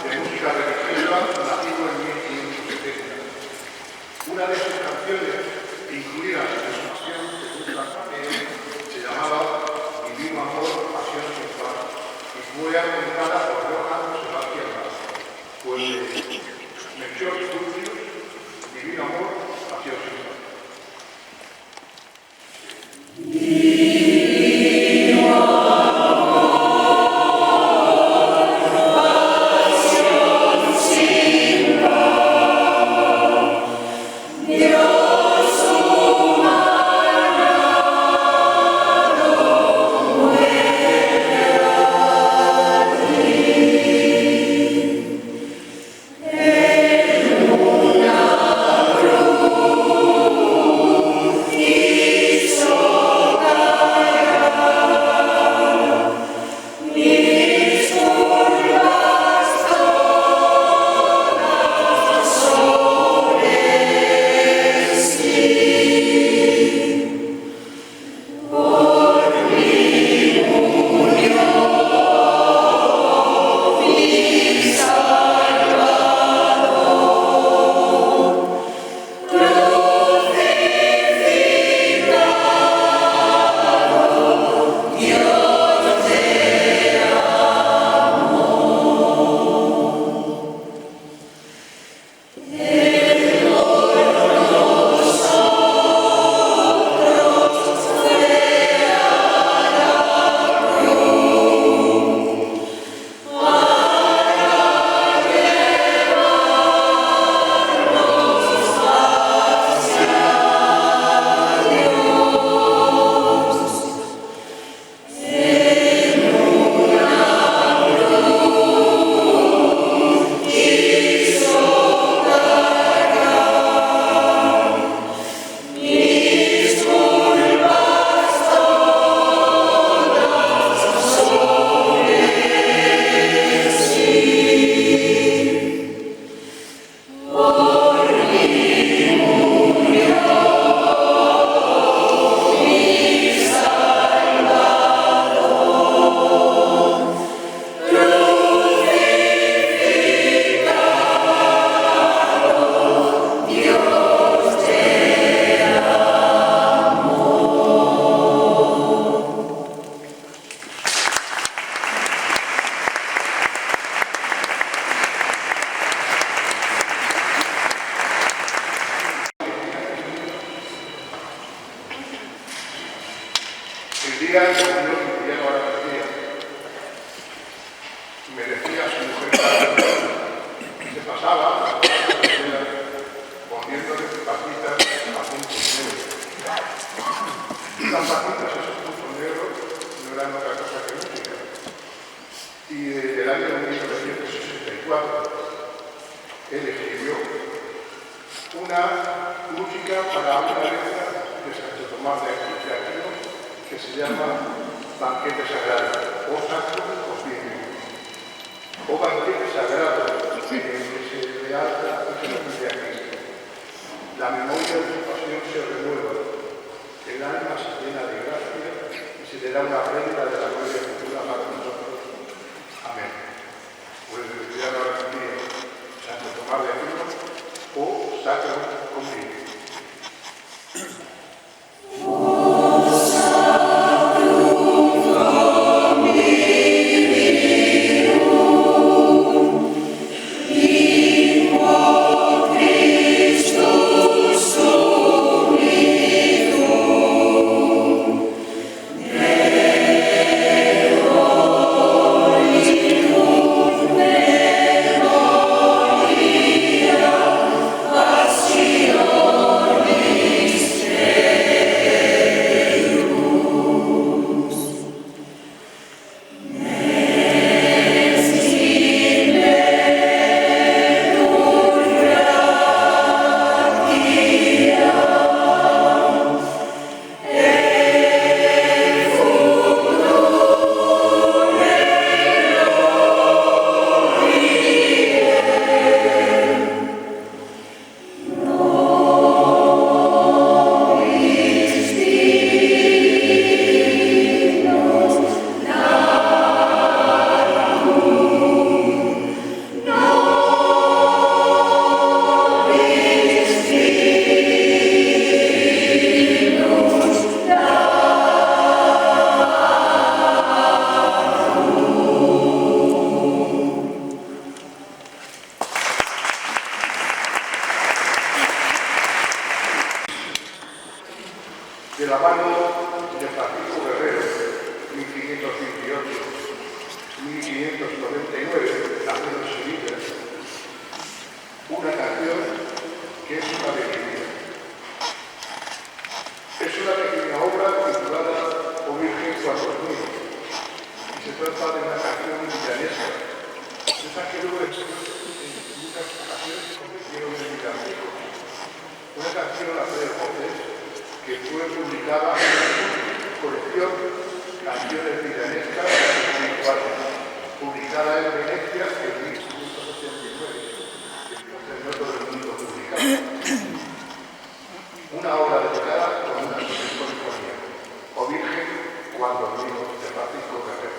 de música religiosa, nacido en 1570. Una de sus canciones, incluidas en su pasión de Lucas Mateo, se llamaba Divino Amor, Pasión sin Par, y fue argumentada por Johann Sebastian Bach. Pues Melchior Stultius, Divino Amor, Pasión sin Par. día el señor Guillermo García me decía a su mujer que se pasaba poniéndole patitas a puntos negros. Las patitas, esos puntos negros, no eran otra cosa que música. Y desde el año 1964 él escribió una música para una letra de Santo Tomás de Aquino que se llama Banquete Sagrado, o Sacro Convivio, o Banquete Sagrado, en el que se realza y se repite a Cristo. La memoria de su pasión se renueva, el alma se llena de gracia y se le da una prenda de la gloria futura para nosotros. Amén. Pues desde ahora aquí Santo Tomás de Aquino o Sacro Convivio. Oh la mano de Francisco Guerrero, 1528-1599, también en Sevilla, una canción que es una alegría. Es una pequeña obra titulada O Virgen cuando dormía, y se trata de una canción villanesca, esa que luego en muchas ocasiones se convirtieron en villancicos. Una canción, la de José, que fue publicada en la colección Canciones Villanescas Espirituales, publicada en Venecia en 1589, que entonces no todo el mundo publicaba. Una obra dedicada con una sinfonía, O Virgen cuando dormimos, de Francisco Guerrero.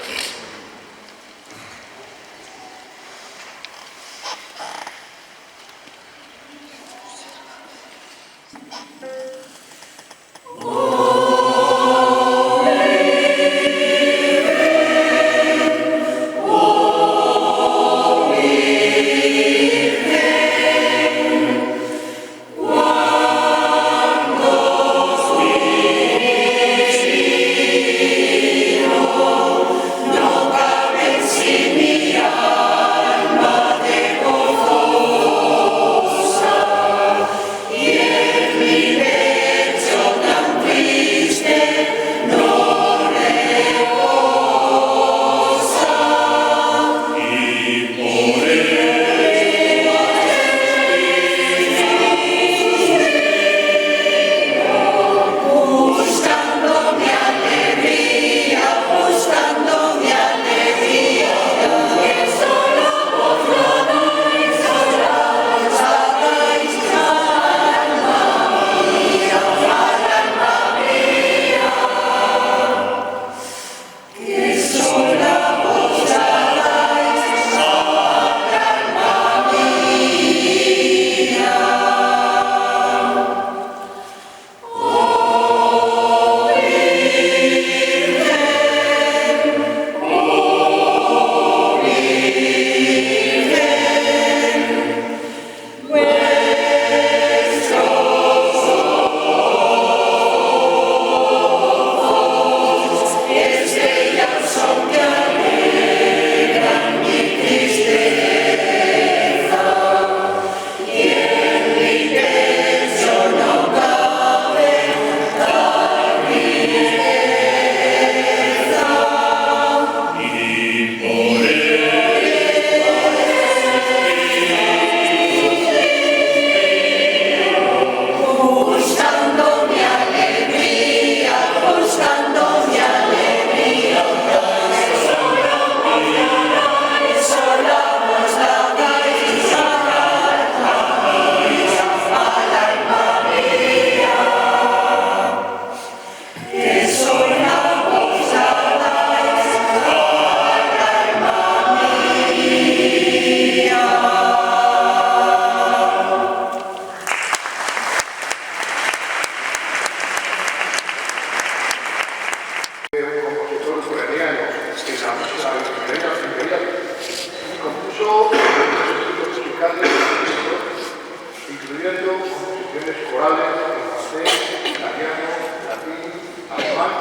Incluyendo composiciones corales en francés, italiano, latín, alemán,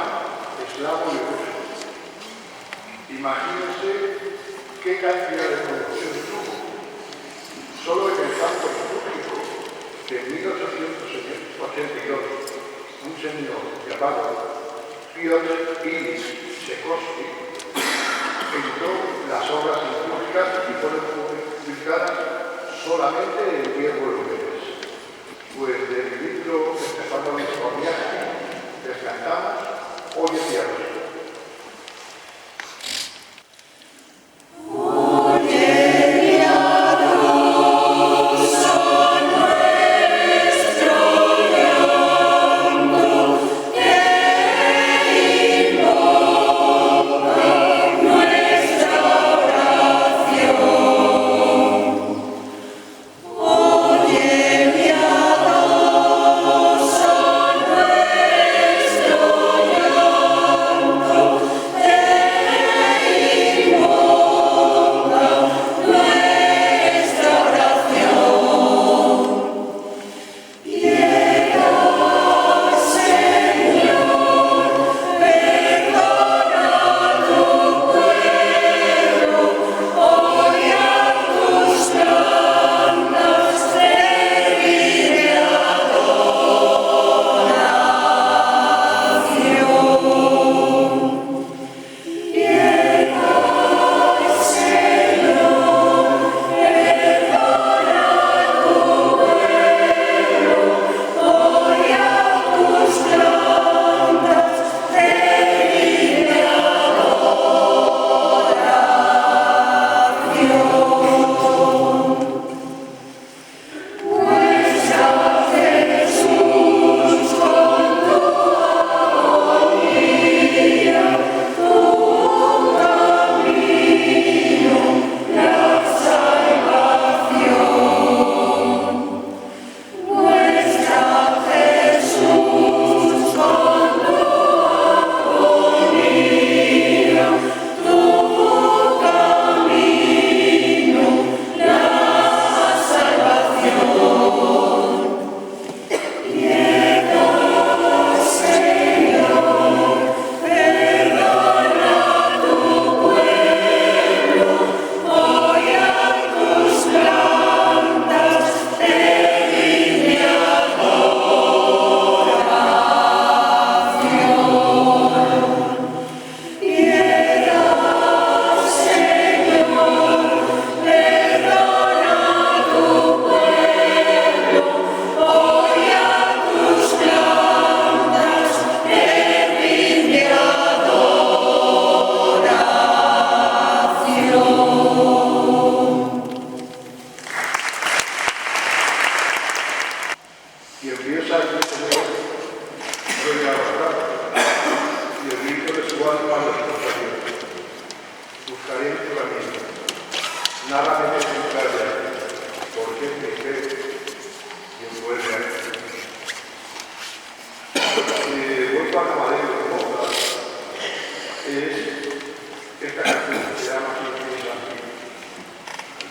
eslavo y ruso. Imagínense qué cantidad de producción tuvo. Solo en el campo litúrgico de 1882, un señor llamado Piotr Ilich Chaikovsky editó las obras litúrgicas y fueron publicadas solamente en 10 volúmenes. Pues del libro Estefano Viscontiani les cantamos Hoy es día 2. Oh nada me deje entrar de aquí, porque es mi fe quien vuelve a él. Voy para Madero de Moda, es esta canción que se llama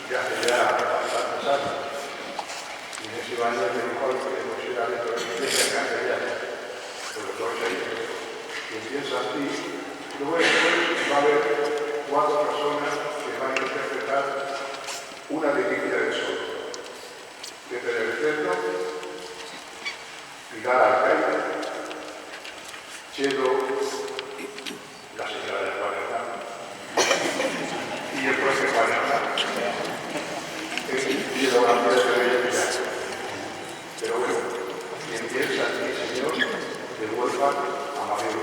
que hace ya bastantes años. Y en ese baño me dijo algo que no será dentro de la iglesia en castellano, sobre todo ese que piensa así. Luego después va a haber 4 personas que van a interpretar una delicia del sol. Desde el centro, Pilar Alcaide, Chelo, la señora de Juaneta y el profe Juaneta, y el oratorio de Bella Pilar. Pero bueno, quien piensa en mi Señor, devuelva a Madero.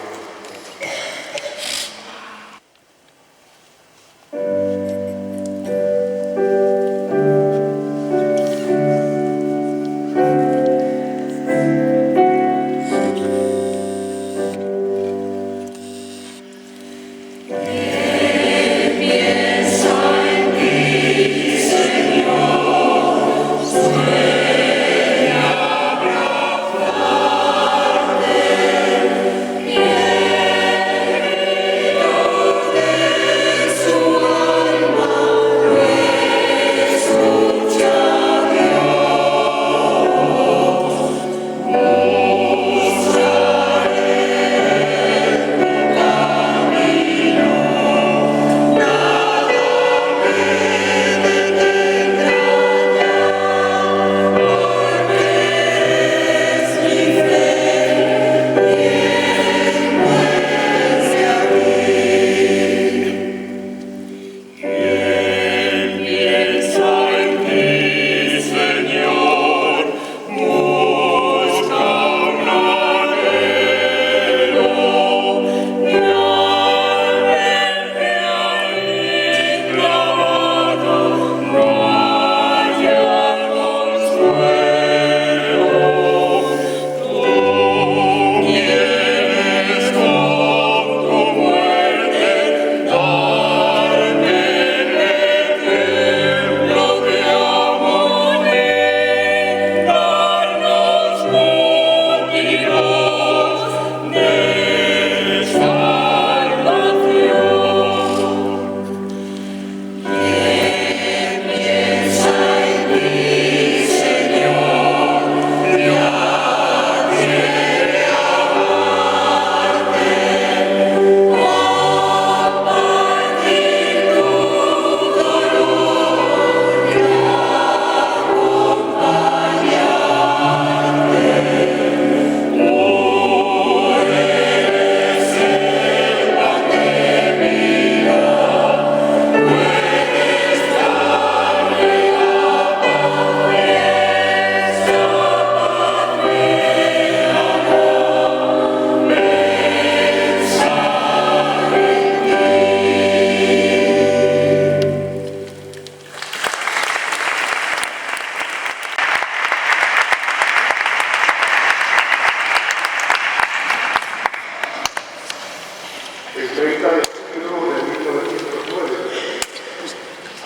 El 30 de julio de 1909,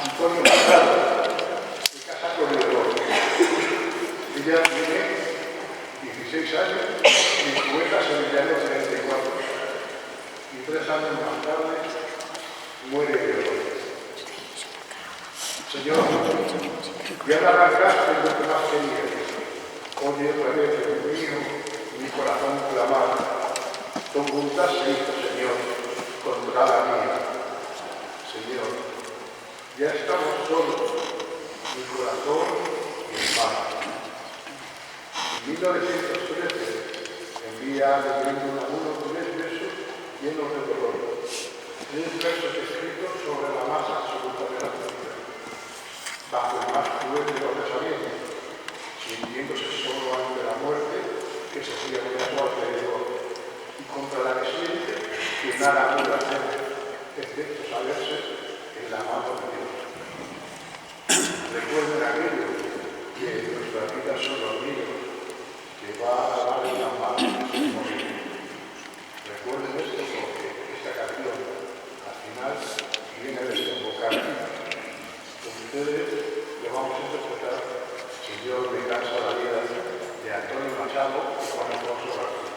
Antonio Machado se casa con Leonor. Ella tiene 16 años y su hija Sevillano 34. Y 3 años más tarde muere Leonor. Señor, ya me arrancaste lo que más quería. Oye, otra vez, Dios mío, mi corazón clamaba. Con bondad se hizo, Señor, contra la mía. Señor, ya estamos solos, mi corazón y mi mano. En 1913 envía a uno 3 versos llenos de dolor. 3 versos escritos sobre la más absoluta de la vida, bajo el más cruel de los desalientos, sintiéndose solo ante la muerte que se cierra a su alrededor, y contra la que siente que nada puede hacer, excepto saberse en la mano de Dios. Recuerden aquello que nuestras vidas son los niños, que va a dar en las manos sin morir. Recuerden esto porque esta canción al final viene a desembocar Con ustedes les vamos a interpretar Si Dios me cansa la vida de Antonio Machado y Juan Alfonso García.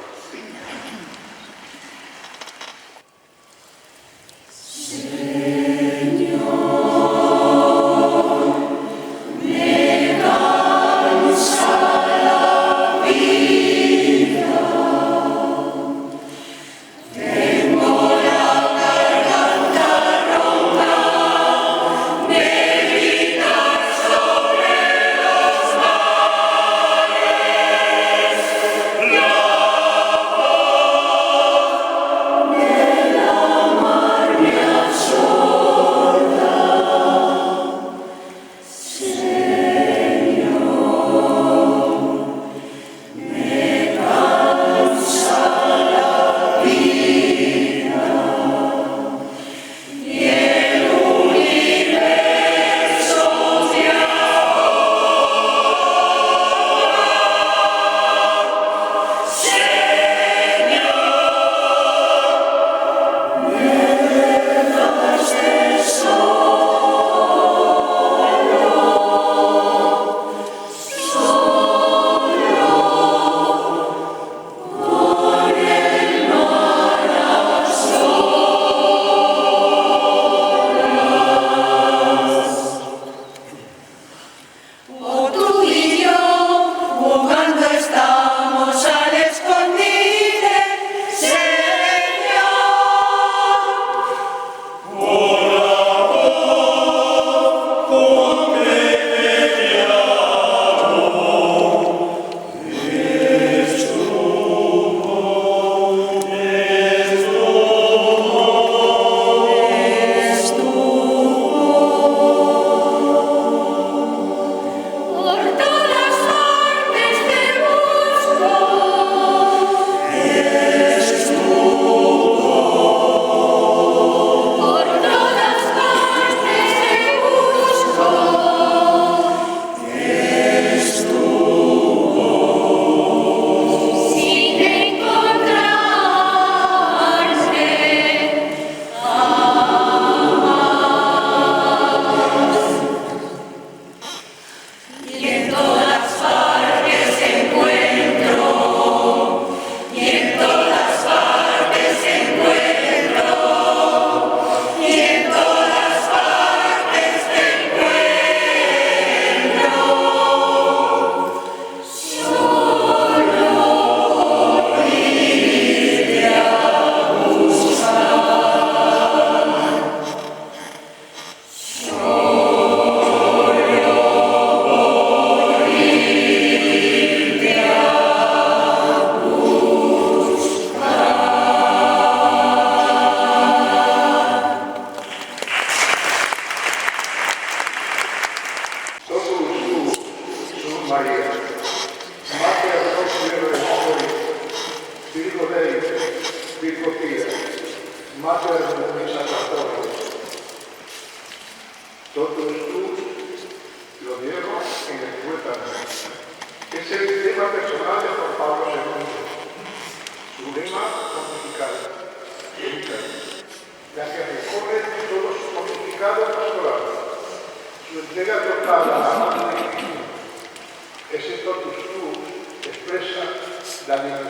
Amen.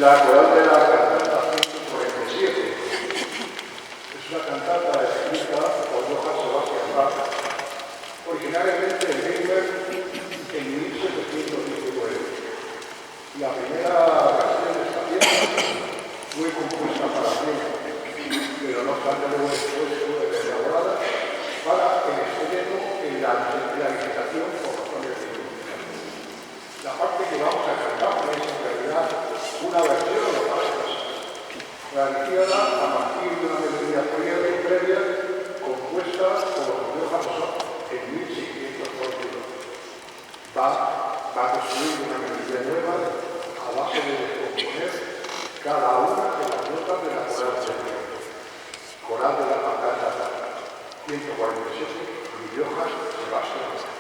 la coral de la cantata 147. Es una cantata escrita por Johann Sebastian Bach, originalmente en Nuremberg en 1719. La primera versión de esta pieza fue compuesta para piano, pero no obstante luego después fue elaborada para el estreno en la licitación por razones de iluminación. La parte que vamos a cantar es en realidad una versión de los pasos, realizada a partir de una melodía previa compuesta por Johann Sebastian en 1642. Va a construir una melodía nueva a base de descomponer cada una de las notas de la coral de la cantata 147 de Johann Sebastian Bach.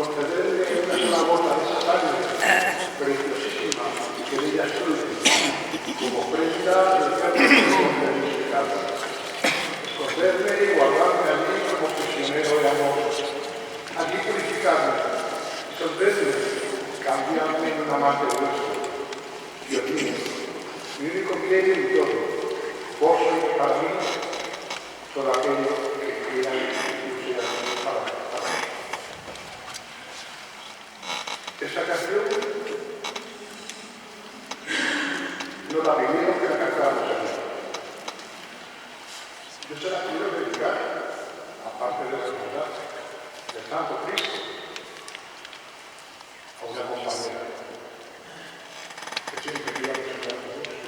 concederme una sola gota de esa sangre preciosísima que de ella soy, como prenda del cambio de mis pecados. Esconderme y guardarme a mí como prisionero de amor. Allí purificarme, sorprenderme, cambiarme en un amante vuestro. Dios mío, mi único bien y todo. Vos sois para mí todo aquello que quieran que sea para mí. Esa canción no la pidieron que la cantáramos aquí. Yo se la quiero dedicar, aparte de la verdad, del Santo Cristo, a una compañera que siempre quería que se me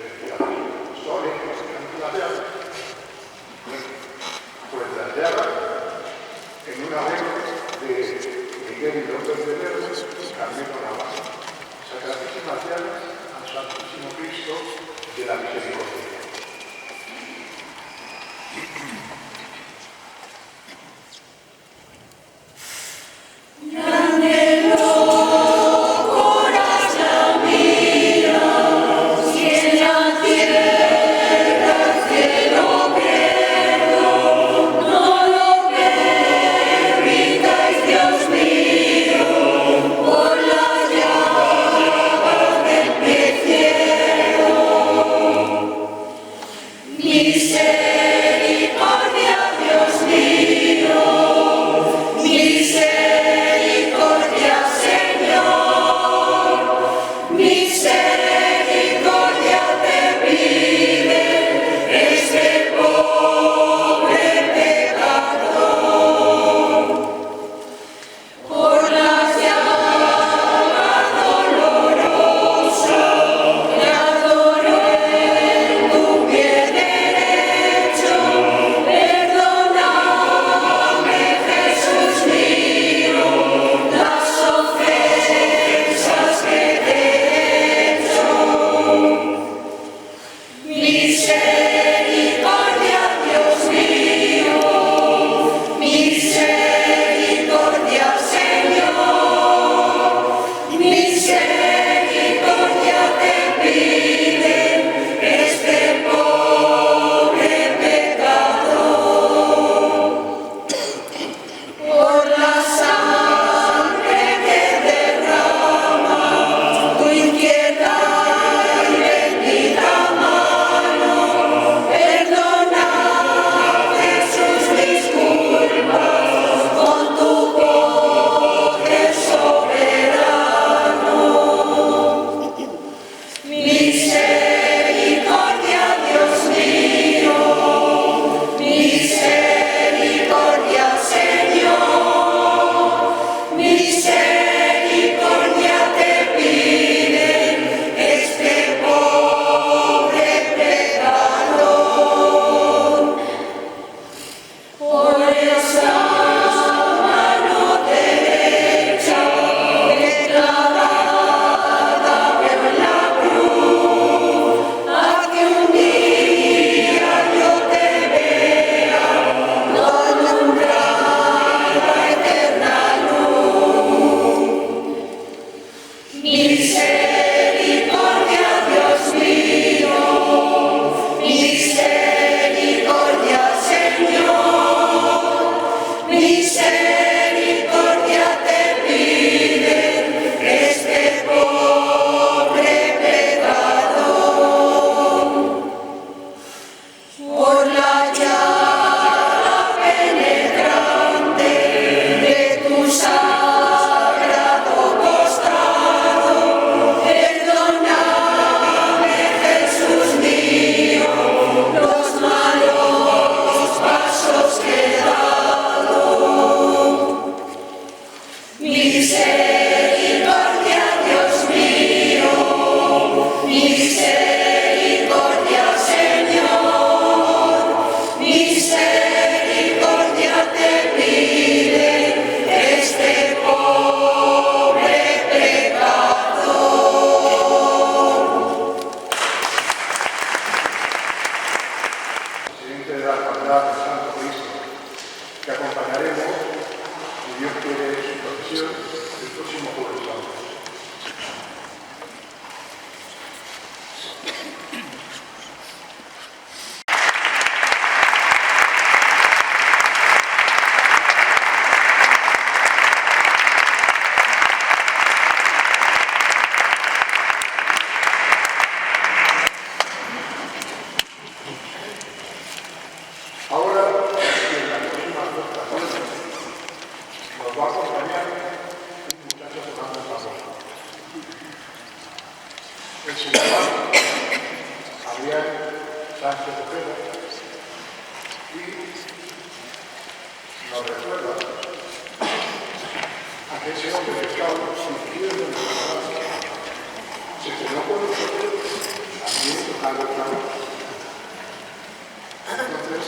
decía, Sole, las llaves. Pues las llaves, en una vez de Miguel y López de Verde, Carmelo Navarro. Sacratísimas llaves al Santísimo Cristo de la Misericordia. que acompañaremos, si Dios quiere, su procesión próximo jueves santo. Ahora, en las próximas dos canciones, nos va a acompañar un muchacho tocando el tambor. Él se llama Adrián Sánchez Ojeda y nos recuerda a que ese hombre que estaba sufriendo en el trabajo se quedó con nosotros también tocando el tambor. Entonces,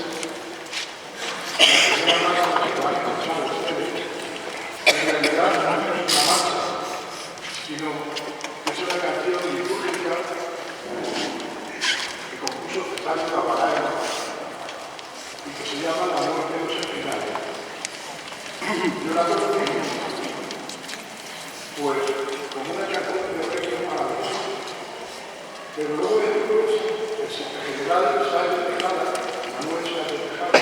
en realidad no es una marcha, sino que es una canción litúrgica que compuso César Cabalera y que se llama La muerte no es final. Yo la conocí pues como una canción de reflexión maravillosa, pero luego después el general Sáenz de Tejada, Manuel Sáenz de Tejada,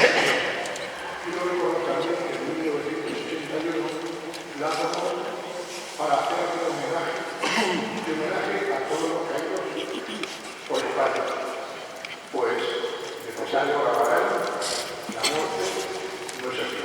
y lo recuerdo también que en 1981 la tomó para hacer un homenaje a todos los caídos por España. Pues, necesario grabar la muerte no es así.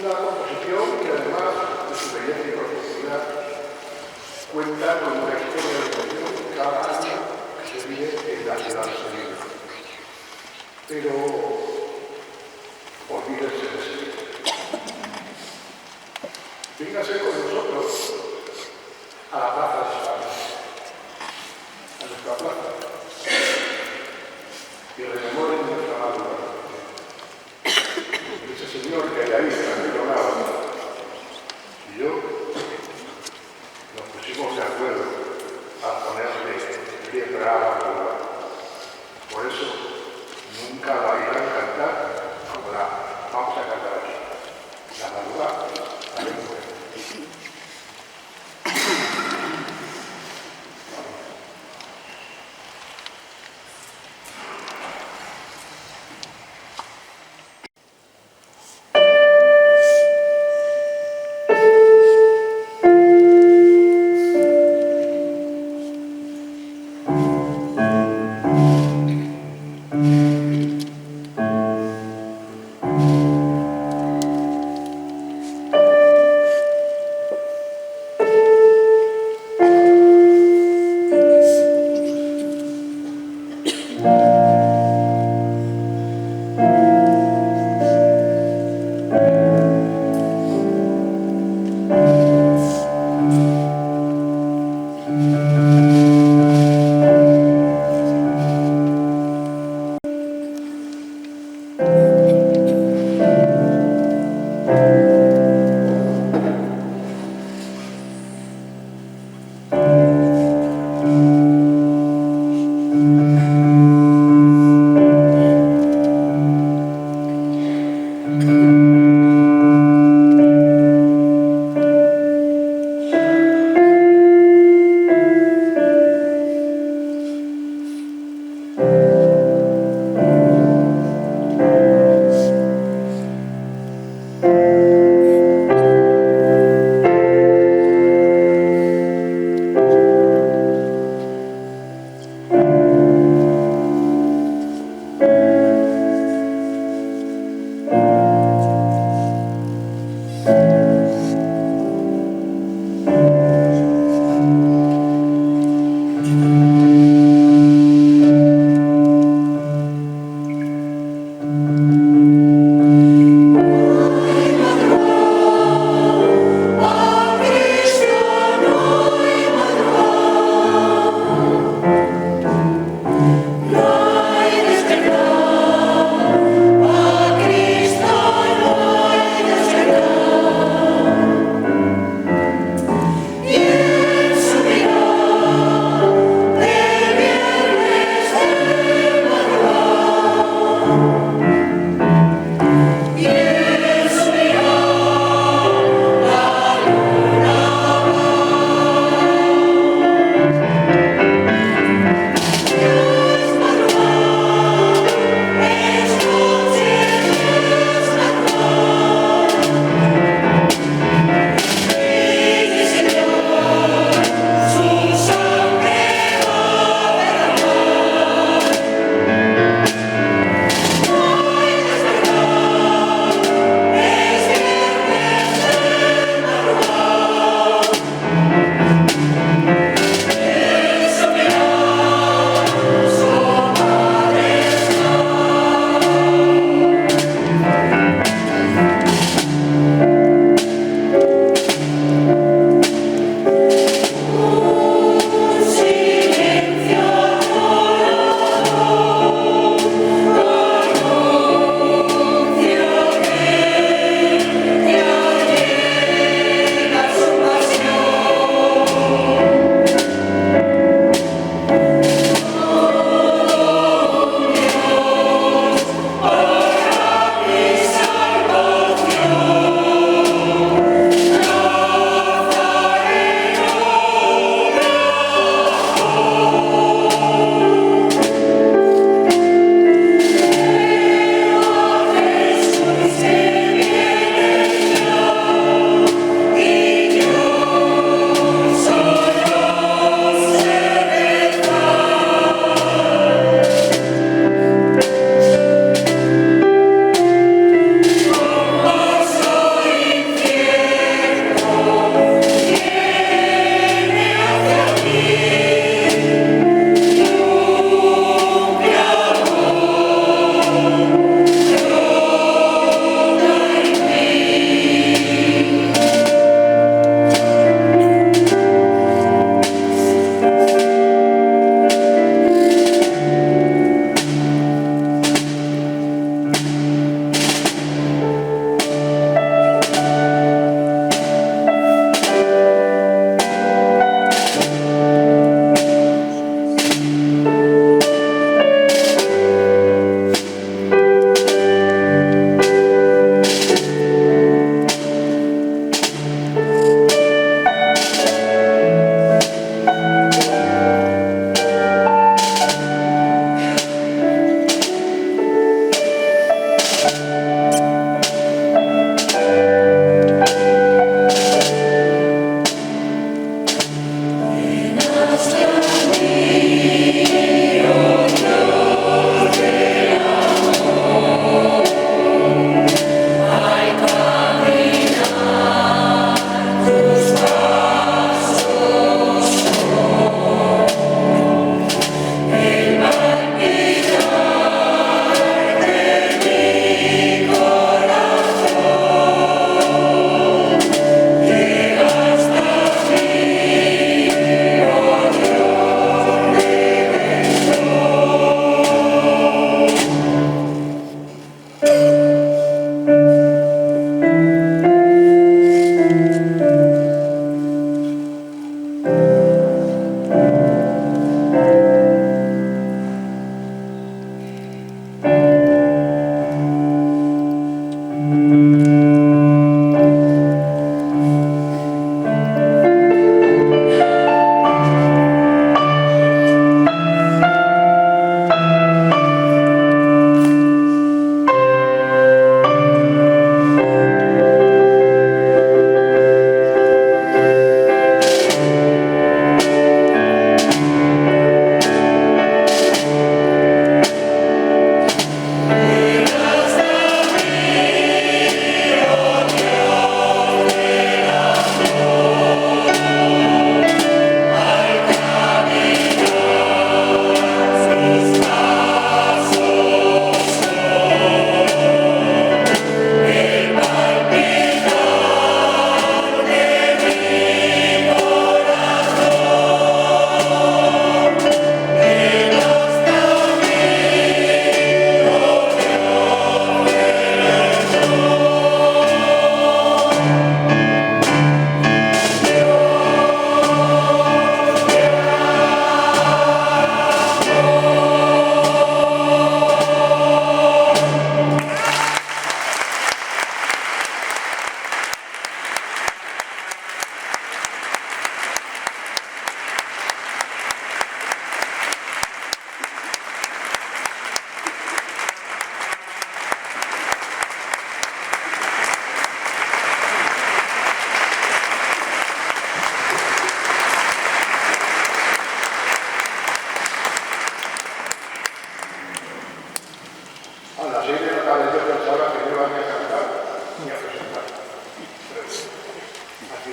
Una composición que además de su belleza y profundidad cuenta con una historia de emoción cada año que se vive en la ciudad de Sevilla. Pero olvídense de Sevilla. Véngase con nosotros a la Plaza de España, a nuestra plaza, y rememoren nuestra madrugada. Ese señor que hay ahí, Francisco Nava, y yo nos pusimos de acuerdo a ponerle letra a la madrugada. Por eso nunca la irán a cantar como la vamos a cantar aquí. La madrugada, la lengua.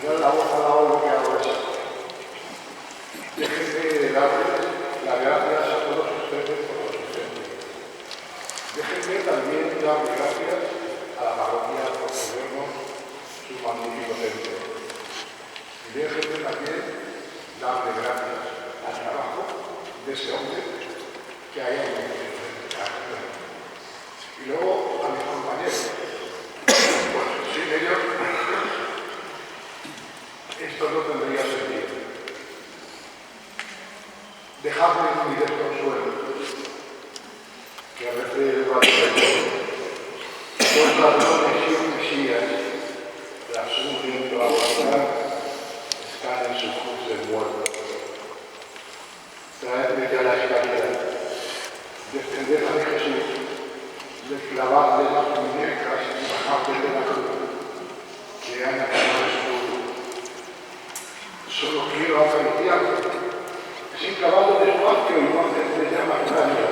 final la voz a la obra que hago es: déjenme darles las gracias a todos ustedes por su asistencia. Déjenme también darles gracias a la parroquia por ponernos su magnífico templo. Y déjenme también darle gracias al trabajo de ese hombre que hay en el y luego a mis compañeros. Pues sin ellos esto no tendría sentido. Dejadme mi desconsuelo, que a veces va a ser dos ladrones y un mesías, tras un viento aguardar, están en su cruz de muerto. Traedme ya la escalera, descended de Jesús, desclavadle las muñecas y bajadle de la cruz, que han acabado escudo. Solo quiero acariciarle, sin caballo despacio y no hacerle ya más daño.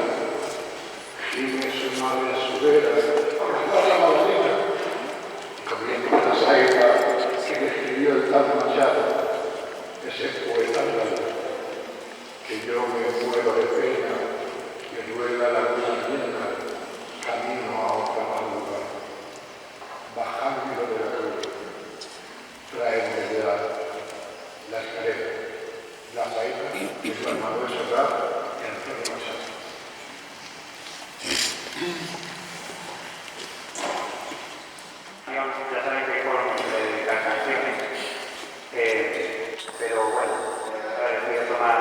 Gime su madre a su vera, abrazar la Magdalena, comiendo la saeta que describió el tal Machado, ese poeta grande, que yo me muero de pena, que duela la luna llena, camino a otra madrugada, bajando de la cruz, traerme ya la escalera, la saeta y su hermano de soldado y Antonio Machado. Ya saben que hay formas de dedicar canciones, pero bueno, voy a tomar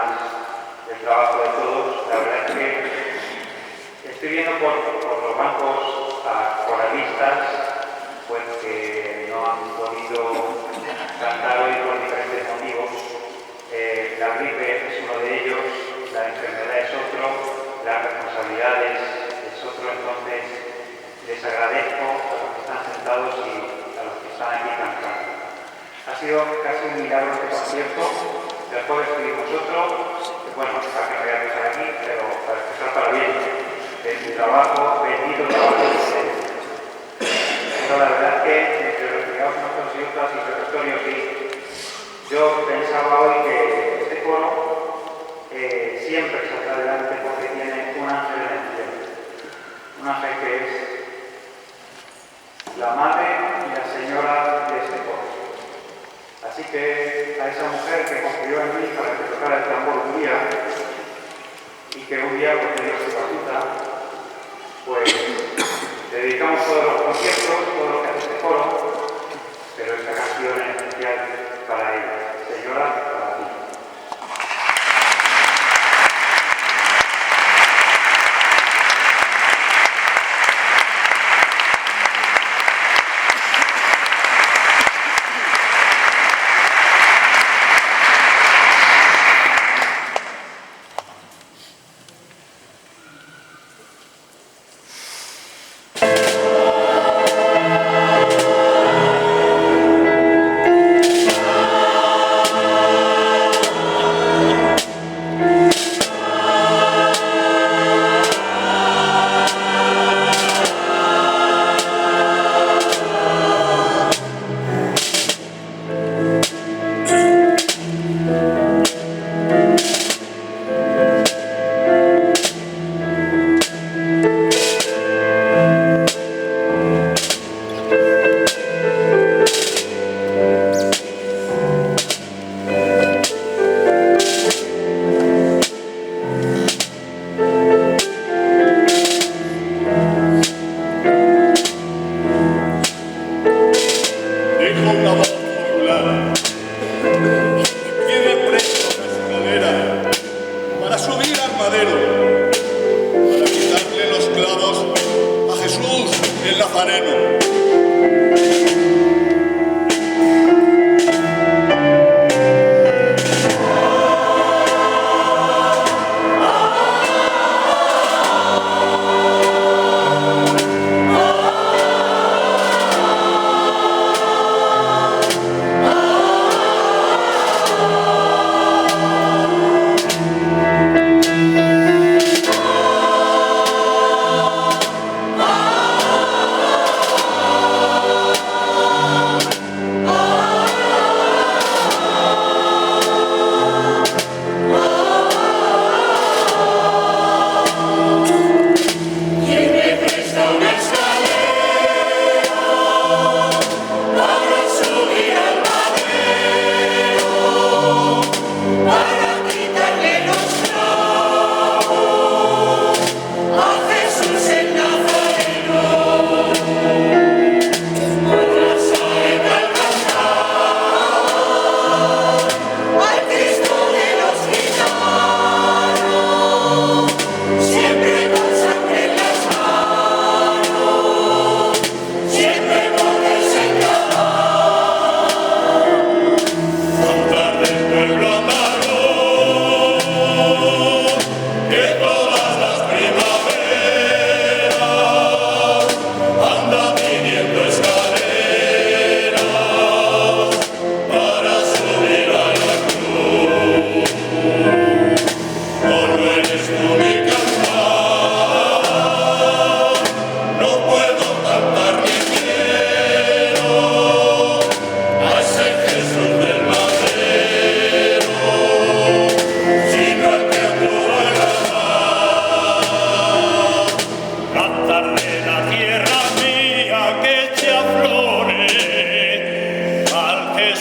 el trabajo de todos. La verdad es que estoy viendo por los bancos a coralistas pues que no han podido cantar hoy por diferentes motivos. La gripe es uno de ellos, la enfermedad es otro, las responsabilidades es otro, entonces les agradezco a los que están sentados y a los que están aquí cantando. Ha sido casi un milagro este concierto. El jueves tuvimos otro, bueno, para que no voy a empezar aquí, pero para empezar para bien, de mi trabajo, bendito trabajo de ustedes. Pero la verdad es que entre los ligados unos y otras y repertorios, y yo pensaba hoy que este coro siempre saldrá adelante porque tiene un ángel en el cielo. Un ángel que es la madre y la señora de este coro. Así que a esa mujer que confió en mí para que tocara el tambor un día y que un día pues, me dio su batuta, pues le dedicamos todos los conciertos, todo lo que hace este coro, pero esta canción en especial para ella. Señora, para ti.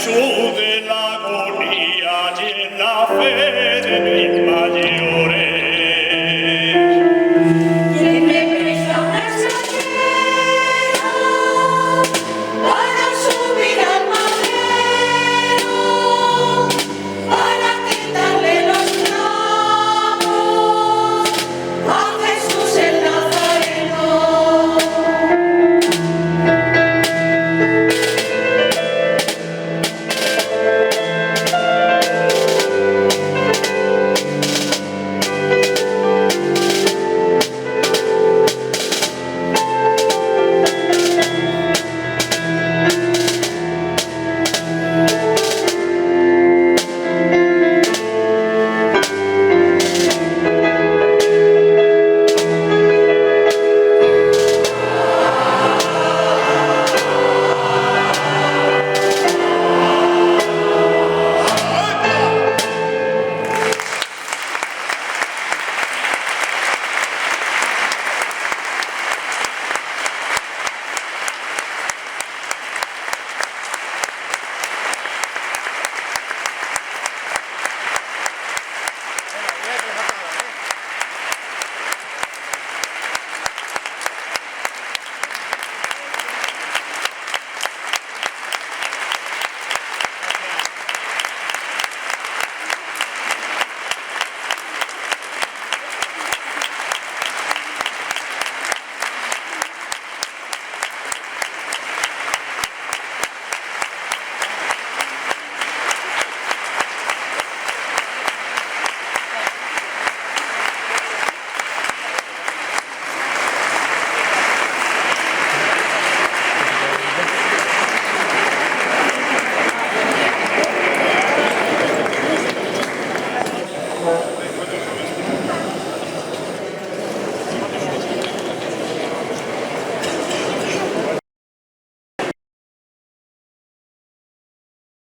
su de la